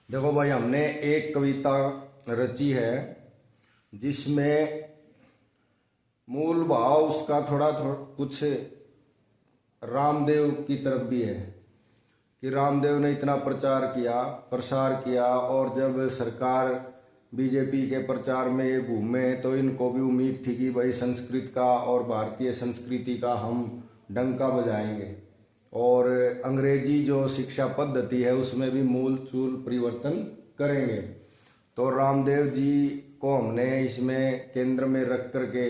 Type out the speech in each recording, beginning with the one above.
देखो भाई, हमने एक कविता रची है जिसमें मूल भाव उसका थोड़ा कुछ रामदेव की तरफ भी है कि रामदेव ने इतना प्रचार किया, प्रसार किया, और जब सरकार बीजेपी के प्रचार में ये घूमे तो इनको भी उम्मीद थी कि भाई संस्कृत का और भारतीय संस्कृति का हम डंका बजाएंगे और अंग्रेजी जो शिक्षा पद्धति है उसमें भी मूल चूल परिवर्तन करेंगे। तो रामदेव जी को हमने इसमें केंद्र में रख करके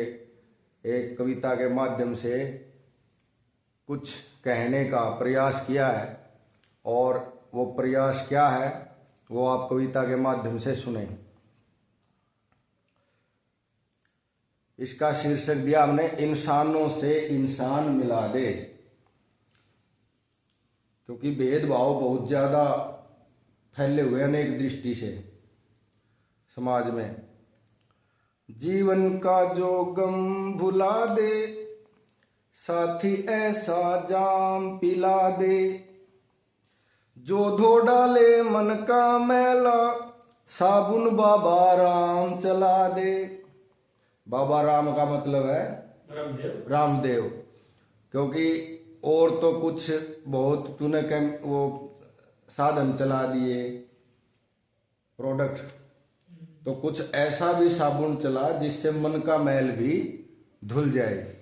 एक कविता के माध्यम से कुछ कहने का प्रयास किया है, और वो प्रयास क्या है वो आप कविता के माध्यम से सुने। इसका शीर्षक दिया हमने, इंसानों से इंसान मिला दे, क्योंकि भेदभाव बहुत ज्यादा फैले हुए अनेक दृष्टि से समाज में। जीवन का जो गम भुला दे, साथी ऐसा जाम पिला दे, जो धो डाले मन का मैला, साबुन बाबा राम चला दे। बाबा राम का मतलब है रामदेव, क्योंकि और तो कुछ बहुत तूने वो साधन चला दिए प्रोडक्ट, तो कुछ ऐसा भी साबुन चला जिससे मन का मैल भी धुल जाए।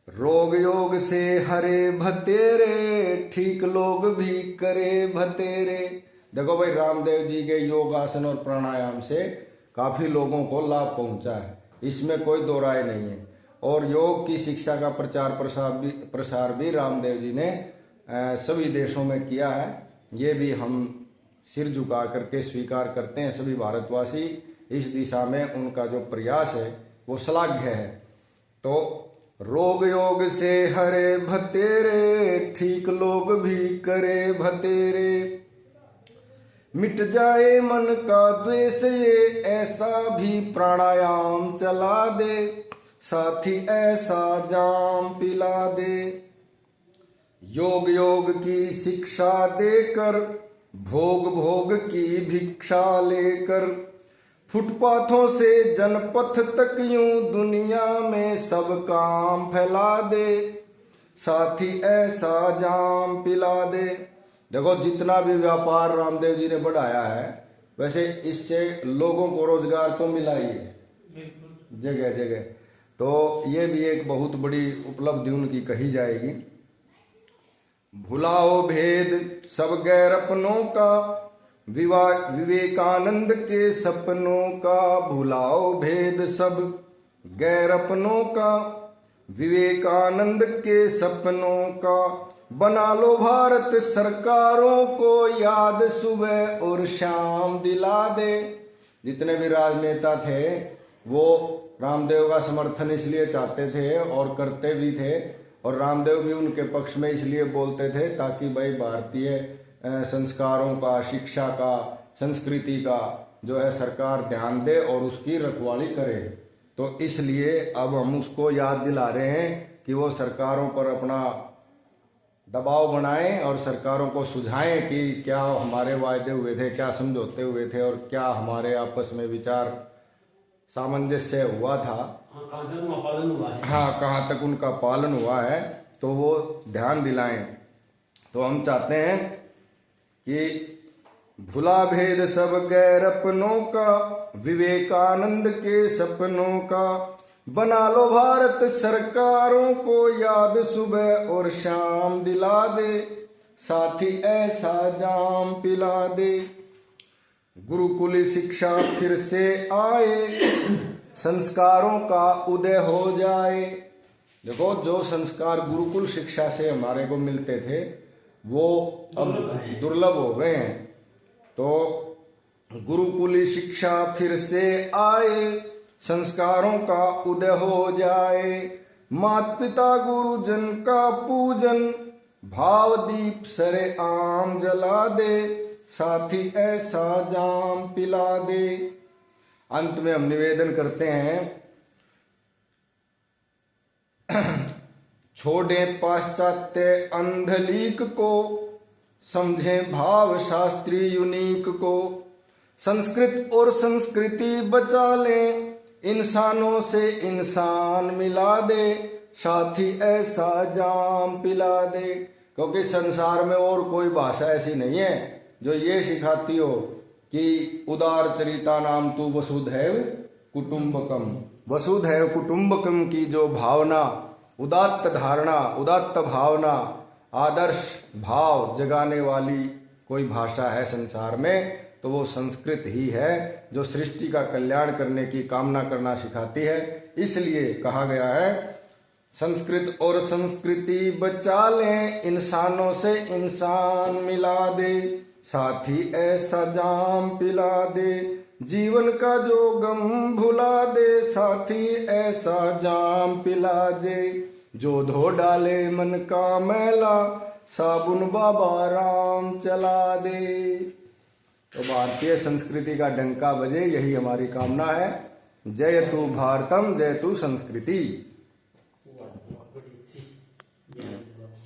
रोग योग से हरे भतेरे, ठीक लोग भी करे भतेरे। देखो भाई, रामदेव जी के योग आसन और प्राणायाम से काफी लोगों को लाभ पहुंचा है, इसमें कोई दो राय नहीं है। और योग की शिक्षा का प्रसार भी रामदेव जी ने सभी देशों में किया है। ये भी हम सिर झुका करके स्वीकार करते हैं सभी भारतवासी। इस दिशा में उनका जो प्रयास है वो श्लाघ्य है। तो रोग योग से हरे भतेरे, ठीक लोग भी करे भतेरे, मिट जाए मन का द्वेष ये, ऐसा भी प्राणायाम चला दे, साथी ऐसा जाम पिला दे। योग योग की शिक्षा देकर, भोग भोग की भिक्षा लेकर, फुटपाथों से जनपथ तक यूं दुनिया में सब काम फैला दे, साथी ऐसा जाम पिला दे। देखो, जितना भी व्यापार रामदेव जी ने बढ़ाया है, वैसे इससे लोगों को रोजगार तो मिला ही है जगह जगह। तो ये भी एक बहुत बड़ी उपलब्धि उनकी कही जाएगी। भुलाओ भेद सब गैर अपनों का, विवेकानंद के सपनों का, भुलाओ भेद सब गैर अपनों का, विवेकानंद के सपनों का, बना लो भारत सरकारों को याद सुबह और शाम दिला दे। जितने भी राजनेता थे वो रामदेव का समर्थन इसलिए चाहते थे और करते भी थे, और रामदेव भी उनके पक्ष में इसलिए बोलते थे ताकि भाई भारतीय संस्कारों का, शिक्षा का, संस्कृति का जो है सरकार ध्यान दे और उसकी रखवाली करे। तो इसलिए अब हम उसको याद दिला रहे हैं कि वो सरकारों पर अपना दबाव बनाएं और सरकारों को सुझाएं कि क्या हमारे वायदे हुए थे, क्या समझौते हुए थे, और क्या हमारे आपस में विचार सामंजस्य हुआ था, कहाँ तक उनका पालन हुआ है, तो वो ध्यान दिलाएं। तो हम चाहते हैं कि भुला भेद सब गैर अपनों का, विवेकानंद के सपनों का, बना लो भारत सरकारों को याद सुबह और शाम दिला दे, साथी ऐसा जाम पिला दे। गुरुकुली शिक्षा फिर से आए, संस्कारों का उदय हो जाए। देखो, जो संस्कार गुरुकुल शिक्षा से हमारे को मिलते थे वो अब दुर्लभ हो गए हैं। तो गुरुकुली शिक्षा फिर से आए, संस्कारों का उदय हो जाए, माता पिता गुरुजन का पूजन, भाव दीप सरे आम जला दे, साथी ऐसा जाम पिला दे। अंत में हम निवेदन करते हैं, छोड़े पाश्चात्य अंधलीक को, समझें भाव शास्त्री यूनिक को। संस्कृत और संस्कृति बचा लें, इंसानों से इंसान मिला दे, साथी ऐसा जाम पिला दे। क्योंकि संसार में और कोई भाषा ऐसी नहीं है जो ये सिखाती हो कि उदार चरिता नाम तू वसुधैव कुटुंबकम। वसुधैव कुटुंबकम की जो भावना, उदात्त धारणा, उदात्त भावना, आदर्श भाव जगाने वाली कोई भाषा है संसार में तो वो संस्कृत ही है, जो सृष्टि का कल्याण करने की कामना करना सिखाती है। इसलिए कहा गया है संस्कृत और संस्कृति बचा लें, इंसानों से इंसान मिला दे, साथी ऐसा जाम पिला दे, जीवन का जो गम भुला दे, साथी ऐसा जाम पिला दे, जो धो डाले मन का मैला, साबुन बाबा राम चला दे। तो भारतीय संस्कृति का डंका बजे, यही हमारी कामना है। जय तु भारतम, जय तु संस्कृति।